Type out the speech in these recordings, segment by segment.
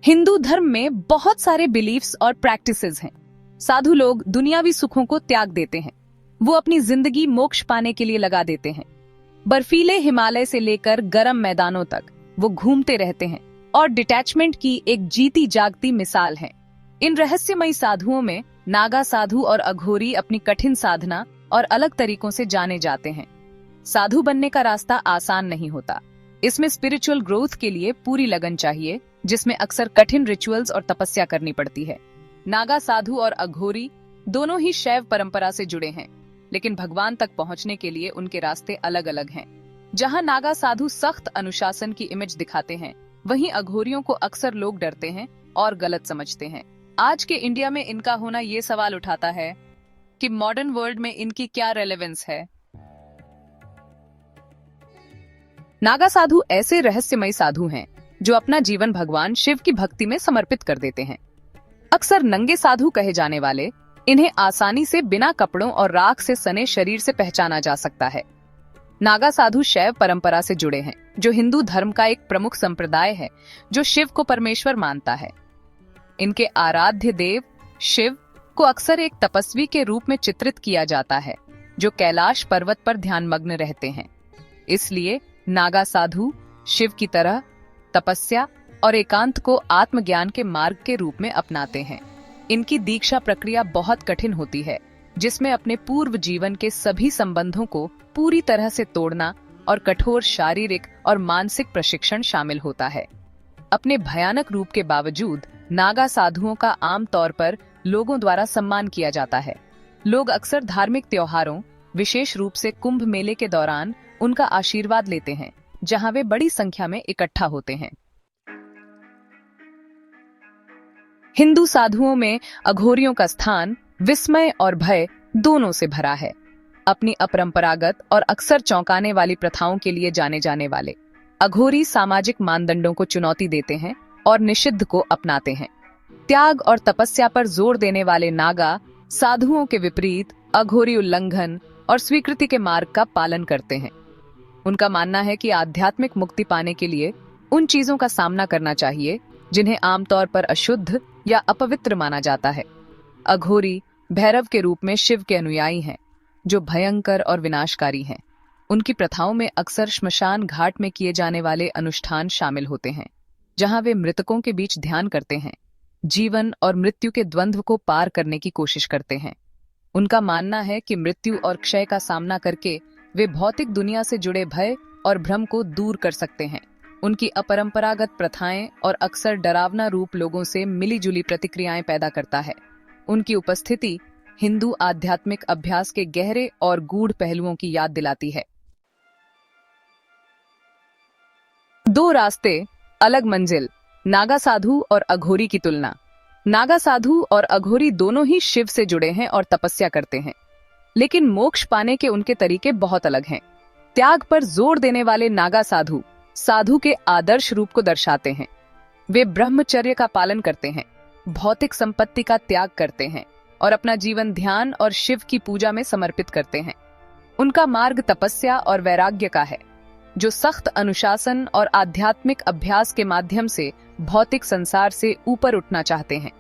हिंदू धर्म में बहुत सारे बिलीफ्स और प्रैक्टिसेस हैं। साधु लोग दुनियावी सुखों को त्याग देते हैं। वो अपनी जिंदगी मोक्ष पाने के लिए लगा देते हैं। बर्फीले हिमालय से लेकर गर्म मैदानों तक वो घूमते रहते हैं और डिटैचमेंट की एक जीती जागती मिसाल है। इन रहस्यमयी साधुओं में नागा साधु और अघोरी अपनी कठिन साधना और अलग तरीकों से जाने जाते हैं। साधु बनने का रास्ता आसान नहीं होता। इसमें स्पिरिचुअल ग्रोथ के लिए पूरी लगन चाहिए, जिसमें अक्सर कठिन रिचुअल्स और तपस्या करनी पड़ती है। नागा साधु और अघोरी दोनों ही शैव परंपरा से जुड़े हैं, लेकिन भगवान तक पहुंचने के लिए उनके रास्ते अलग अलग हैं। जहां नागा साधु सख्त अनुशासन की इमेज दिखाते हैं, वहीं अघोरियों को अक्सर लोग डरते हैं और गलत समझते हैं। आज के इंडिया में इनका होना ये सवाल उठाता है कि मॉडर्न वर्ल्ड में इनकी क्या रेलेवेंस है। नागा साधु ऐसे रहस्यमयी साधु हैं जो अपना जीवन भगवान शिव की भक्ति में समर्पित कर देते हैं। अक्सर नंगे साधु कहे जाने वाले इन्हें आसानी से बिना कपड़ों और राख से सने शरीर से पहचाना जा सकता है। नागा साधु शैव परंपरा से जुड़े हैं, जो हिंदू धर्म का एक प्रमुख संप्रदाय है जो शिव को परमेश्वर मानता है। इनके आराध्य देव शिव को अक्सर एक तपस्वी के रूप में चित्रित किया जाता है, जो कैलाश पर्वत पर ध्यानमग्न रहते हैं। इसलिए नागा साधु शिव की तरह तपस्या और एकांत को आत्मज्ञान के मार्ग के रूप में अपनाते हैं। इनकी दीक्षा प्रक्रिया बहुत कठिन होती है, जिसमें अपने पूर्व जीवन के सभी संबंधों को पूरी तरह से तोड़ना और कठोर शारीरिक और मानसिक प्रशिक्षण शामिल होता है। अपने भयानक रूप के बावजूद नागा साधुओं का आम तौर पर लोगों द्वारा सम्मान किया जाता है। लोग अक्सर धार्मिक त्योहारों, विशेष रूप से कुंभ मेले के दौरान उनका आशीर्वाद लेते हैं, जहां वे बड़ी संख्या में इकट्ठा होते हैं। हिंदू साधुओं में अघोरियों का स्थान विस्मय और भय दोनों से भरा है। अपनी अपरंपरागत और अक्सर चौंकाने वाली प्रथाओं के लिए जाने जाने वाले अघोरी सामाजिक मानदंडों को चुनौती देते हैं और निषिद्ध को अपनाते हैं। त्याग और तपस्या पर जोर देने वाले नागा साधुओं के विपरीत अघोरी उल्लंघन और स्वीकृति के मार्ग का पालन करते हैं। उनका मानना है कि आध्यात्मिक मुक्ति पाने के लिए उन चीजों का सामना करना चाहिए जिन्हें आमतौर पर अशुद्ध या अपवित्र माना जाता है। अघोरी भैरव के रूप में शिव के अनुयायी हैं, जो भयंकर और विनाशकारी हैं। उनकी प्रथाओं में अक्सर श्मशान घाट में किए जाने वाले अनुष्ठान शामिल होते हैं, जहां वे मृतकों के बीच ध्यान करते हैं, जीवन और मृत्यु के द्वंद्व को पार करने की कोशिश करते हैं। उनका मानना है कि मृत्यु और क्षय का सामना करके वे भौतिक दुनिया से जुड़े भय और भ्रम को दूर कर सकते हैं। उनकी अपरंपरागत प्रथाएं और अक्सर डरावना रूप लोगों से मिलीजुली प्रतिक्रियाएं पैदा करता है। उनकी उपस्थिति हिंदू आध्यात्मिक अभ्यास के गहरे और गूढ़ पहलुओं की याद दिलाती है। दो रास्ते, अलग मंजिल। नागा साधु और अघोरी की तुलना। नागा साधु और अघोरी दोनों ही शिव से जुड़े हैं और तपस्या करते हैं, लेकिन मोक्ष पाने के उनके तरीके बहुत अलग हैं। त्याग पर जोर देने वाले नागा साधु साधु के आदर्श रूप को दर्शाते हैं। वे ब्रह्मचर्य का पालन करते हैं, भौतिक संपत्ति का त्याग करते हैं और अपना जीवन ध्यान और शिव की पूजा में समर्पित करते हैं। उनका मार्ग तपस्या और वैराग्य का है, जो सख्त अनुशासन और आध्यात्मिक अभ्यास के माध्यम से भौतिक संसार से ऊपर उठना चाहते हैं।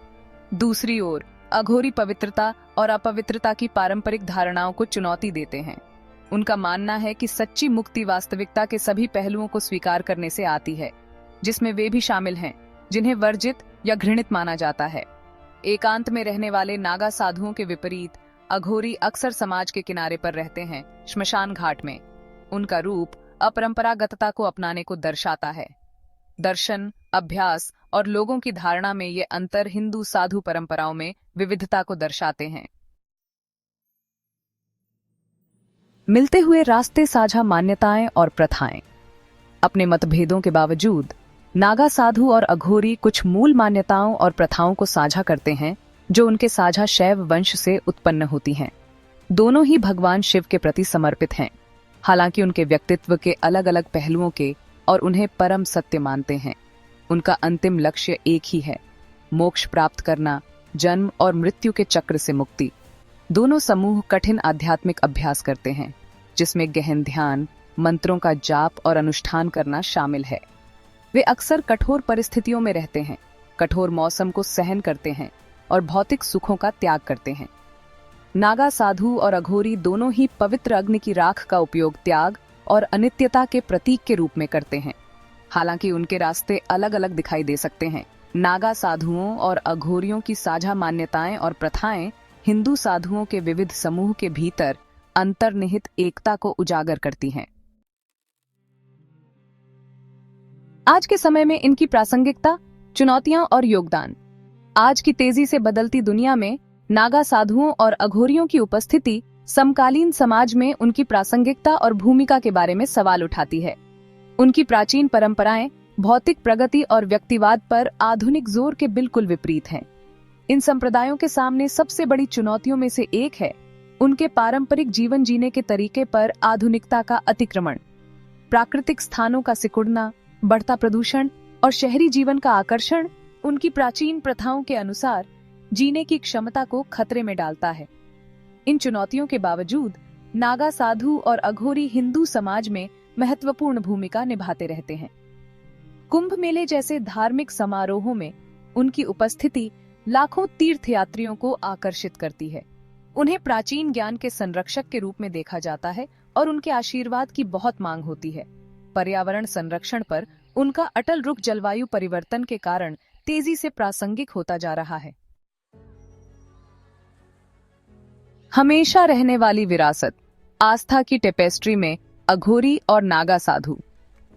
दूसरी ओर अघोरी पवित्रता और अपवित्रता की पारंपरिक धारणाओं को चुनौती देते हैं। उनका मानना है कि सच्ची मुक्ति वास्तविकता के सभी पहलुओं को स्वीकार करने से आती है, जिसमें वे भी शामिल हैं जिन्हें वर्जित या घृणित माना जाता है। एकांत में रहने वाले नागा साधुओं के विपरीत अघोरी अक्सर समाज के किनारे पर रहते हैं, श्मशान घाट में। उनका रूप अपरंपरागतता को अपनाने को दर्शाता है। दर्शन, अभ्यास और लोगों की धारणा में ये अंतर हिंदू साधु परंपराओं में विविधता को दर्शाते हैं। मिलते हुए रास्ते, साझा मान्यताएं और प्रथाएं। अपने मतभेदों के बावजूद नागा साधु और अघोरी कुछ मूल मान्यताओं और प्रथाओं को साझा करते हैं, जो उनके साझा शैव वंश से उत्पन्न होती हैं। दोनों ही भगवान शिव के प्रति समर्पित हैं, हालांकि उनके व्यक्तित्व के अलग अलग पहलुओं के और उन्हें परम सत्य मानते हैं। उनका अंतिम लक्ष्य एक ही है, मोक्ष प्राप्त करना, जन्म और मृत्यु के चक्र से मुक्ति। दोनों समूह कठिन आध्यात्मिक अभ्यास करते हैं, जिसमें गहन ध्यान, मंत्रों का जाप और अनुष्ठान करना शामिल है। वे अक्सर कठोर परिस्थितियों में रहते हैं, कठोर मौसम को सहन करते हैं और भौतिक सुखों का त्याग करते हैं। नागा साधु और अघोरी दोनों ही पवित्र अग्नि की राख का उपयोग त्याग और अनित्यता के प्रतीक के रूप में करते हैं। हालांकि उनके रास्ते अलग अलग दिखाई दे सकते हैं। नागा साधुओं और अघोरियों की साझा मान्यताएं और प्रथाएं हिंदू साधुओं के विविध समूह के भीतर अंतर्निहित एकता को उजागर करती हैं। आज के समय में इनकी प्रासंगिकता, चुनौतियां और योगदान। आज की तेजी से बदलती दुनिया में नागा साधुओं और अघोरियों की उपस्थिति समकालीन समाज में उनकी प्रासंगिकता और भूमिका के बारे में सवाल उठाती है। उनकी प्राचीन परंपराएं भौतिक प्रगति और व्यक्तिवाद पर आधुनिक जोर के बिल्कुल विपरीत हैं। इन संप्रदायों के सामने सबसे बड़ी चुनौतियों में से एक है उनके पारंपरिक जीवन जीने के तरीके पर आधुनिकता का अतिक्रमण। प्राकृतिक स्थानों का सिकुड़ना, बढ़ता प्रदूषण और शहरी जीवन का आकर्षण उनकी प्राचीन प्रथाओं के अनुसार जीने की क्षमता को खतरे में डालता है। इन चुनौतियों के बावजूद नागा साधु और अघोरी हिंदू समाज में महत्वपूर्ण भूमिका निभाते रहते हैं। कुंभ मेले जैसे धार्मिक समारोहों में उनकी उपस्थिति लाखों तीर्थयात्रियों को आकर्षित करती है। उन्हें प्राचीन ज्ञान के संरक्षक के रूप में देखा जाता है और उनके आशीर्वाद की बहुत मांग होती है। पर्यावरण संरक्षण पर उनका अटल रुख जलवायु परिवर्तन के कारण तेजी से प्रासंगिक होता जा रहा है। हमेशा रहने वाली विरासत, आस्था की टेपेस्ट्री में अघोरी और नागा साधु।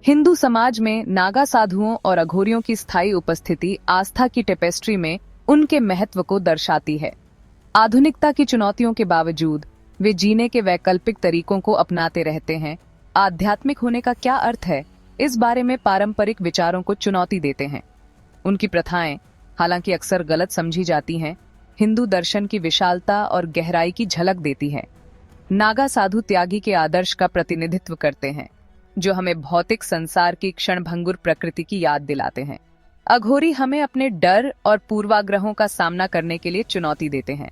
हिंदू समाज में नागा साधुओं और अघोरियों की स्थायी उपस्थिति आस्था की टेपेस्ट्री में उनके महत्व को दर्शाती है। आधुनिकता की चुनौतियों के बावजूद वे जीने के वैकल्पिक तरीकों को अपनाते रहते हैं। आध्यात्मिक होने का क्या अर्थ है, इस बारे में पारंपरिक विचारों को चुनौती देते हैं। उनकी प्रथाएं, हालांकि अक्सर गलत समझी जाती हैं, हिंदू दर्शन की विशालता और गहराई की झलक देती है। नागा साधु त्यागी के आदर्श का प्रतिनिधित्व करते हैं, जो हमें भौतिक संसार की क्षणभंगुर प्रकृति की याद दिलाते हैं। अघोरी हमें अपने डर और पूर्वाग्रहों का सामना करने के लिए चुनौती देते हैं।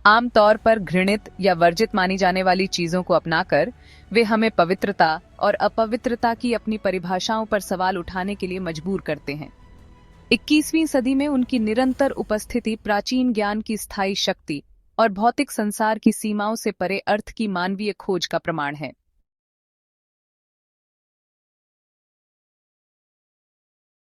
आमतौर पर घृणित या वर्जित मानी जाने वाली चीजों को अपनाकर वे हमें पवित्रता और अपवित्रता की अपनी परिभाषाओं पर सवाल उठाने के लिए मजबूर करते हैं। 21वीं सदी में उनकी निरंतर उपस्थिति प्राचीन ज्ञान की स्थायी शक्ति और भौतिक संसार की सीमाओं से परे अर्थ की मानवीय खोज का प्रमाण है।